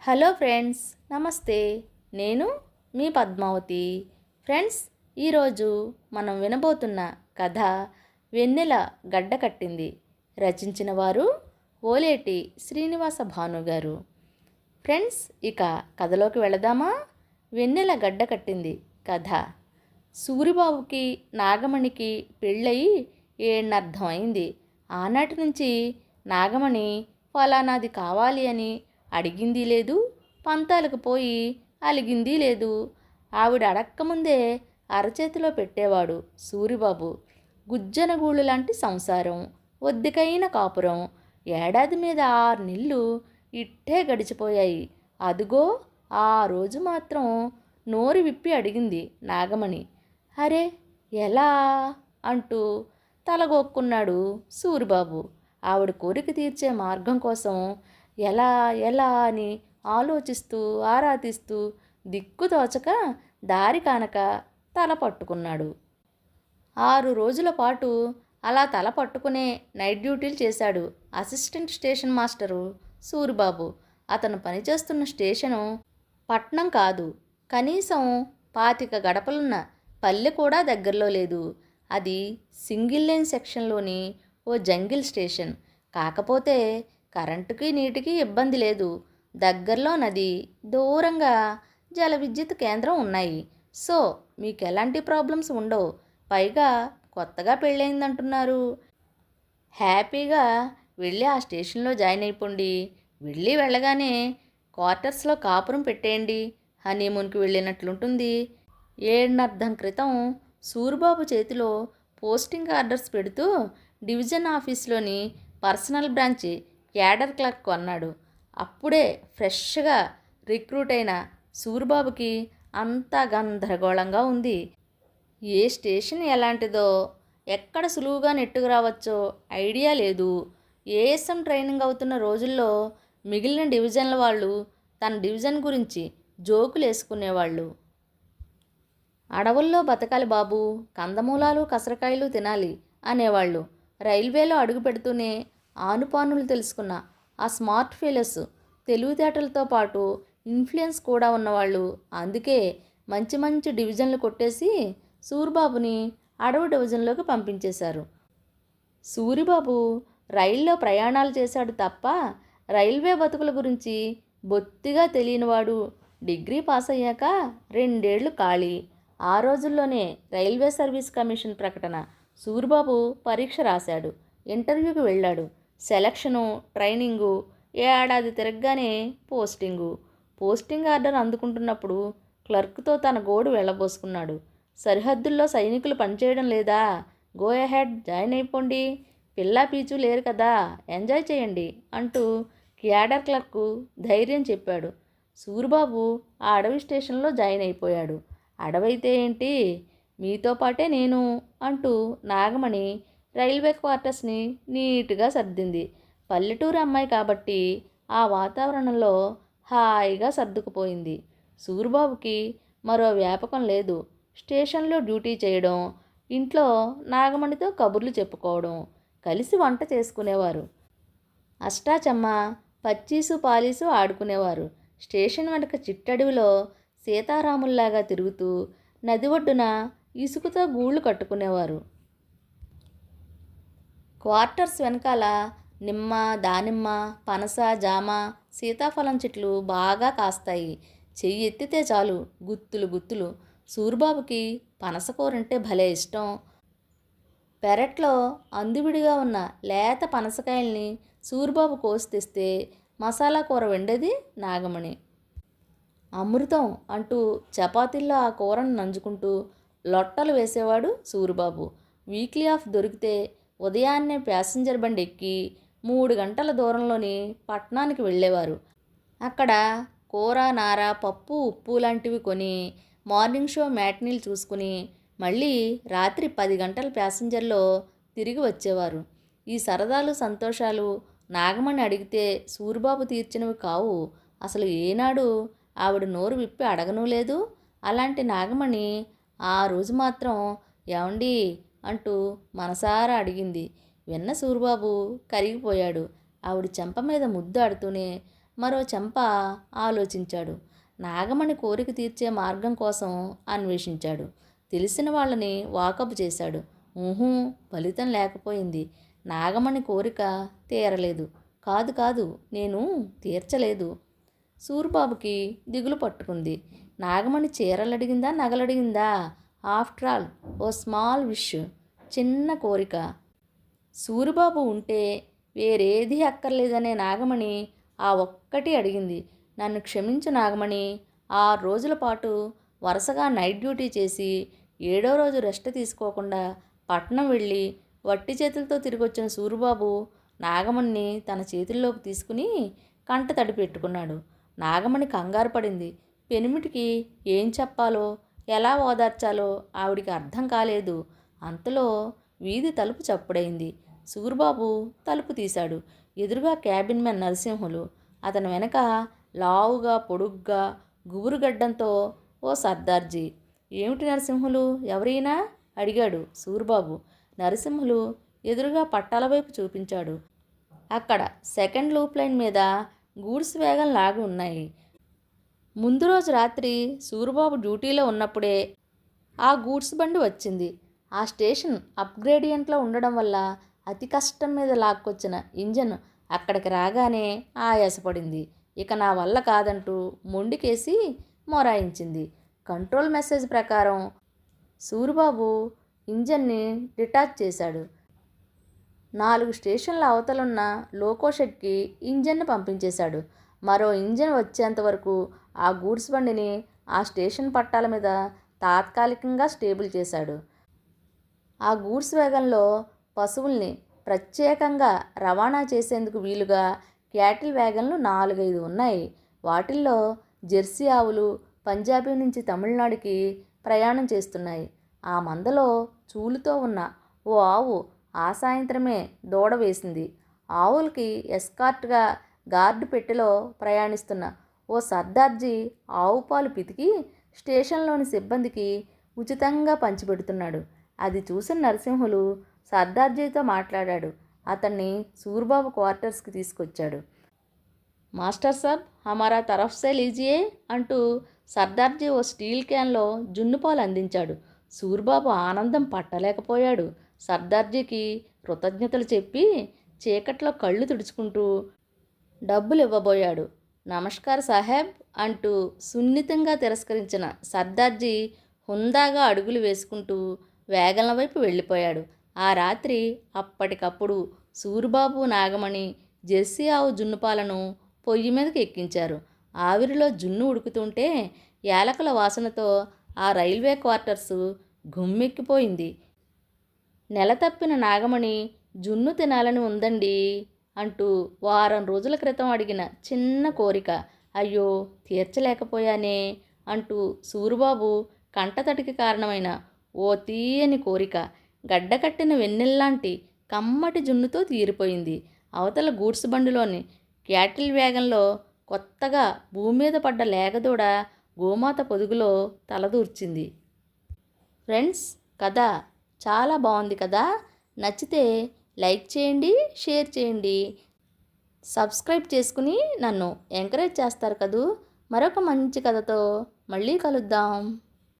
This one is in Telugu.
హలో ఫ్రెండ్స్, నమస్తే. నేను మీ పద్మావతి. ఫ్రెండ్స్, ఈరోజు మనం వినబోతున్న కథ వెన్నెల గడ్డ కట్టింది. రచించిన వారు ఓలేటి శ్రీనివాస భాను గారు. ఫ్రెండ్స్, ఇక కథలోకి వెళదామా? వెన్నెల గడ్డ కట్టింది కథ. సూరిబాబుకి నాగమణికి పెళ్ళయి ఏణ్ణర్థం అయింది. ఆనాటి నుంచి నాగమణి ఫలానాది కావాలి అని అడిగింది లేదు, పంతాలకు పోయి అలిగింది లేదు. ఆవిడ అడక్కముందే అరచేతిలో పెట్టేవాడు సూరిబాబు. గుజ్జనగూళ్ళు లాంటి సంసారం, ఒద్దికైన కాపురం. ఏడాది మీద 6 నెలలు ఇట్టే గడిచిపోయాయి. అదుగో ఆ రోజు మాత్రం నోరు విప్పి అడిగింది నాగమణి. అరే, ఎలా అంటూ తలగొక్కున్నాడు సూరిబాబు. ఆవిడ కోరిక తీర్చే మార్గం కోసం ఎలా ఎలా అని ఆలోచిస్తూ ఆరా తీస్తూ దిక్కుతోచక దారి కానక తల పట్టుకున్నాడు. 6 రోజుల పాటు అలా తల పట్టుకునే నైట్ డ్యూటీలు చేశాడు అసిస్టెంట్ స్టేషన్ మాస్టరు సూరిబాబు. అతను పనిచేస్తున్న స్టేషను పట్నం కాదు, కనీసం 25 గడపలున్న పల్లె కూడా దగ్గరలో లేదు. అది సింగిల్ లేన్ సెక్షన్లోని ఓ జంగిల్ స్టేషన్. కాకపోతే కరెంటుకి నీటికి ఇబ్బంది లేదు. దగ్గరలో నది, దూరంగా జల విద్యుత్ కేంద్రం ఉన్నాయి. సో మీకు ఎలాంటి ప్రాబ్లమ్స్ ఉండవు. పైగా కొత్తగా పెళ్ళయిందంటున్నారు. హ్యాపీగా వెళ్ళి ఆ స్టేషన్లో జాయిన్ అయిపోండి. వెళ్ళగానే క్వార్టర్స్లో కాపురం పెట్టేయండి. హనీమూన్కి వెళ్ళినట్లుంటుంది. ఏడనర్థం క్రితం సూరిబాబు చేతిలో పోస్టింగ్ ఆర్డర్స్ పెడుతూ డివిజన్ ఆఫీస్లోని పర్సనల్ బ్రాంచ్ క్యాడర్ క్లర్క్ అన్నాడు. అప్పుడే ఫ్రెష్గా రిక్రూట్ అయిన సూరిబాబుకి అంతా గందరగోళంగా ఉంది. ఏ స్టేషన్ ఎలాంటిదో, ఎక్కడ సులువుగా నెట్టుకురావచ్చో ఐడియా లేదు. ఏఎస్ఎం ట్రైనింగ్ అవుతున్న రోజుల్లో మిగిలిన డివిజన్ల వాళ్ళు తన డివిజన్ గురించి జోకులు వేసుకునేవాళ్ళు. అడవుల్లో బతకాలి బాబు, కందమూలాలు కసరకాయలు తినాలి అనేవాళ్ళు. రైల్వేలో అడుగు పెడుతూనే ఆనుపానులు తెలుసుకున్న ఆ స్మార్ట్ ఫెలోస్ తెలివితేటలతో పాటు ఇన్ఫ్లుయెన్స్ కూడా ఉన్నవాళ్ళు. అందుకే మంచి మంచి డివిజన్లు కొట్టేసి సూరిబాబుని అడవి డివిజన్లోకి పంపించేశారు. సూరిబాబు రైల్లో ప్రయాణాలు చేశాడు తప్ప రైల్వే బతుకుల గురించి బొత్తిగా తెలియనివాడు. డిగ్రీ పాస్ అయ్యాక 2 ఏళ్ళు ఖాళీ. ఆ రోజుల్లోనే రైల్వే సర్వీస్ కమిషన్ ప్రకటన. సూరిబాబు పరీక్ష రాశాడు, ఇంటర్వ్యూకి వెళ్ళాడు. సెలక్షను, ట్రైనింగు, ఏడాది తిరగగానే పోస్టింగ్ ఆర్డర్ అందుకుంటున్నప్పుడు క్లర్క్తో తన గోడు వెళ్ళబోసుకున్నాడు. సరిహద్దుల్లో సైనికులు పనిచేయడం లేదా? గో అహెడ్, జాయిన్ అయిపోండి. పిల్లా పీచు లేరు కదా, ఎంజాయ్ చేయండి అంటూ క్యాడర్ క్లర్కు ధైర్యం చెప్పాడు. సూరిబాబు ఆ అడవి స్టేషన్లో జాయిన్ అయిపోయాడు. అడవైతే ఏంటి, మీతో పాటే నేను అంటూ నాగమణి రైల్వే క్వార్టర్స్ని నీట్గా సర్దింది. పల్లెటూరు అమ్మాయి కాబట్టి ఆ వాతావరణంలో హాయిగా సర్దుకుపోయింది. సూరిబాబుకి మరో వ్యాపకం లేదు. స్టేషన్లో డ్యూటీ చేయడం, ఇంట్లో నాగమణితో కబుర్లు చెప్పుకోవడం, కలిసి వంట చేసుకునేవారు. అష్టాచమ్మ, పచ్చీసు పాలీసు ఆడుకునేవారు. స్టేషన్ వెనక చిట్టడవిలో సీతారాముల్లాగా తిరుగుతూ నది ఒడ్డున ఇసుకతో గూళ్ళు కట్టుకునేవారు. క్వార్టర్స్ వెనకాల నిమ్మ, దానిమ్మ, పనస, జామ, సీతాఫలం చెట్లు బాగా కాస్తాయి. చెయ్యి ఎత్తితే చాలు గుత్తులు గుత్తులు. సూరిబాబుకి పనసకూరంటే భలే ఇష్టం. పెరట్లో అందువిడిగా ఉన్న లేత పనసకాయల్ని సూరిబాబు కోసి తెస్తే మసాలా కూర వండేది నాగమణి. అమృతం అంటూ చపాతీల్లో ఆ కూరను నంజుకుంటూ లొట్టలు వేసేవాడు సూరిబాబు. వీక్లీ ఆఫ్ దొరికితే ఉదయాన్నే ప్యాసింజర్ బండి ఎక్కి 3 గంటల దూరంలోని పట్టణానికి వెళ్ళేవారు. అక్కడ కూర, నార, పప్పు, ఉప్పు లాంటివి కొని మార్నింగ్ షో మ్యాట్నీలు చూసుకుని మళ్ళీ రాత్రి 10 గంటల ప్యాసింజర్లో తిరిగి వచ్చేవారు. ఈ సరదాలు సంతోషాలు నాగమణి అడిగితే సూరిబాబు తీర్చినవి కావు. అసలు ఏనాడు ఆవిడ నోరు విప్పి అడగనూ లేదు. అలాంటి నాగమణి ఆ రోజు మాత్రం ఏమండి అంటూ మనసారా అడిగింది. విన్న సూరిబాబు కరిగిపోయాడు. ఆవిడ చెంప మీద ముద్దు ఆడుతూనే మరో చెంప ఆలోచించాడు. నాగమణి కోరిక తీర్చే మార్గం కోసం అన్వేషించాడు. తెలిసిన వాళ్ళని వాకపు చేశాడు. ఊహూ, ఫలితం లేకపోయింది. నాగమణి కోరిక తీరలేదు. కాదు కాదు, నేను తీర్చలేదు. సూరిబాబుకి దిగులు పట్టుకుంది. నాగమణి చీరలడిగిందా, నగలడిగిందా? ఆఫ్టర్ ఆల్ ఓ స్మాల్ విష్, చిన్న కోరిక. సూరిబాబు ఉంటే వేరేది అక్కర్లేదనే నాగమణి ఆ ఒక్కటి అడిగింది. నన్ను క్షమించు నాగమణి. 6 రోజుల పాటు వరుసగా నైట్ డ్యూటీ చేసి 7వ రోజు రెస్ట్ తీసుకోకుండా పట్నం వెళ్ళి వట్టి చేతులతో తిరిగొచ్చిన సూరిబాబు నాగమణిని తన చేతుల్లోకి తీసుకుని కంట తడి పెట్టుకున్నాడు. నాగమణి కంగారు పడింది. పెనిమిటికి ఏం చెప్పాలో, ఎలా ఓదార్చాలో ఆవిడికి అర్థం కాలేదు. అంతలో వీధి తలుపు చప్పుడైంది. సూరిబాబు తలుపు తీశాడు. ఎదురుగా క్యాబిన్ మ్యాన్ నరసింహులు, అతని వెనక లావుగా పొడుగ్గా గుబురుగడ్డంతో ఓ సర్దార్జీ. ఏమిటి నరసింహులు, ఎవరైనా అడిగాడు సూరిబాబు. నరసింహులు ఎదురుగా పట్టాల వైపు చూపించాడు. అక్కడ సెకండ్ లూప్ లైన్ మీద గూడ్స్ వేగం లాగి ఉన్నాయి. ముందు రోజు రాత్రి సూరిబాబు డ్యూటీలో ఉన్నప్పుడే ఆ గూడ్స్ బండి వచ్చింది. ఆ స్టేషన్ అప్గ్రేడియంట్లో ఉండడం వల్ల అతి కష్టం మీద లాక్కొచ్చిన ఇంజన్ అక్కడికి రాగానే ఆయాసపడింది. ఇక నా వల్ల కాదంటూ మొండికేసి మొరాయించింది. కంట్రోల్ మెసేజ్ ప్రకారం సూరిబాబు ఇంజన్ని డిటాచ్ చేశాడు. 4 స్టేషన్ల అవతలున్న లోకో షెడ్కి ఇంజన్ను పంపించేశాడు. మరో ఇంజన్ వచ్చేంత వరకు ఆ గూడ్స్ బండిని ఆ స్టేషన్ పట్టాల మీద తాత్కాలికంగా స్టేబుల్ చేశాడు. ఆ గూడ్స్ వేగంలో పశువుల్ని ప్రత్యేకంగా రవాణా చేసేందుకు వీలుగా క్యాటిల్ వ్యాగన్లు 4-5 ఉన్నాయి. వాటిల్లో జెర్సీ ఆవులు పంజాబీ నుంచి తమిళనాడుకి ప్రయాణం చేస్తున్నాయి. ఆ మందలో చూలుతో ఉన్న ఓ ఆవు ఆ సాయంత్రమే దూడ వేసింది. ఆవులకి ఎస్కార్ట్గా గార్డు పెట్టెలో ప్రయాణిస్తున్న ఓ సర్దార్జీ ఆవు పాలు పితికి స్టేషన్లోని సిబ్బందికి ఉచితంగా పంచిపెడుతున్నాడు. అది చూసిన నరసింహులు సర్దార్జీతో మాట్లాడాడు. అతన్ని సూరిబాబు క్వార్టర్స్కి తీసుకొచ్చాడు. మాస్టర్ సాబ్, హమారా తరఫ్ సే లీజియే అంటూ సర్దార్జీ ఓ స్టీల్ క్యాన్లో జున్నుపాలు అందించాడు. సూరిబాబు ఆనందం పట్టలేకపోయాడు. సర్దార్జీకి కృతజ్ఞతలు చెప్పి చీకట్లో కళ్ళు తుడుచుకుంటూ డబ్బులు ఇవ్వబోయాడు. నమస్కార్ సాహెబ్ అంటూ సున్నితంగా తిరస్కరించిన సర్దార్జీ హుందాగా అడుగులు వేసుకుంటూ వేగన్ల వైపు వెళ్ళిపోయాడు. ఆ రాత్రి అప్పటికప్పుడు సూరిబాబు నాగమణి జెర్సీ ఆవు జున్నుపాలను పొయ్యి మీదకి ఎక్కించారు. ఆవిరిలో జున్ను ఉడుకుతుంటే యాలకుల వాసనతో ఆ రైల్వే క్వార్టర్సు గుమ్మెక్కిపోయింది. నెల తప్పిన నాగమణి జున్ను తినాలని ఉందండి అంటూ వారం రోజుల క్రితం అడిగిన చిన్న కోరిక అయ్యో తీర్చలేకపోయానే అంటూ సూరిబాబు కంటతడికి కారణమైన ఓ తీయని కోరిక గడ్డకట్టిన వెన్నెల్లాంటి కమ్మటి జున్నుతో తీరిపోయింది. అవతల గూడ్స్ బండిలోని క్యాటిల్ వ్యాగన్లో కొత్తగా భూమి మీద పడ్డ లేగదూడ గోమాత పొదుగులో తలదూర్చింది. ఫ్రెండ్స్, కథ చాలా బాగుంది కదా. నచ్చితే లైక్ చేయండి, షేర్ చేయండి, సబ్స్క్రైబ్ చేసుకుని నన్ను ఎంకరేజ్ చేస్తారు కదూ. మరొక మంచి కథతో మళ్ళీ కలుద్దాం.